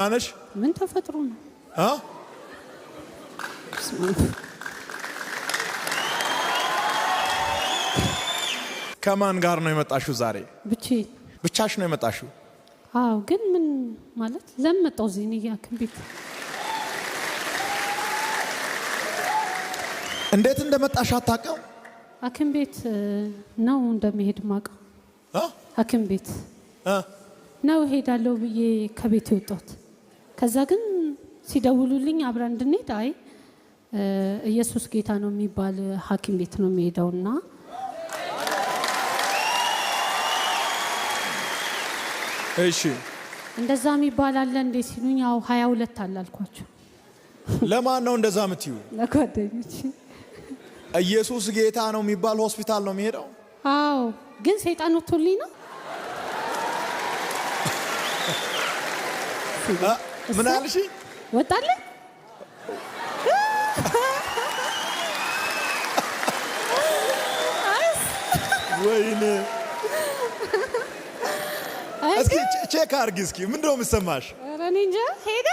አነሽ ምን ተፈጥሮ ነው? ከማን ጋር ነው የመጣሽው ዛሬ? ብቻሽ ነው የመጣሽው? አዎ። ግን ምን ማለት ለምመጣው ዚን ያክም ቤት እንዴት እንደመጣሽ አታውቅም? አክም ቤት ነው እንደሚሄድ ማውቀው። አክም ቤት ነው ሄዳለሁ ብዬ ከቤት ወጣሁት። ከዛ ግን ሲደውሉልኝ አብረን እንድንሄድ አይ ኢየሱስ ጌታ ነው የሚባል ሐኪም ቤት ነው የሚሄደውና እሺ እንደዛ የሚባል አለ እንዴ ሲሉኝ ያው 22 አለ አልኳቸው። ለማን ነው እንደዛ የምትዩ? ለጓደኞቼ። ኢየሱስ ጌታ ነው የሚባል ሆስፒታል ነው የሚሄደው? አዎ። ግን ሰይጣን ወጥቶልኝ ነው። ምን አልሽ? ወጣለ? ወይኔ እስኪ ቼክ አድርጊ እስኪ ምንድነው የምትሰማሽ? ኧረ እኔ እንጃ ሄደ።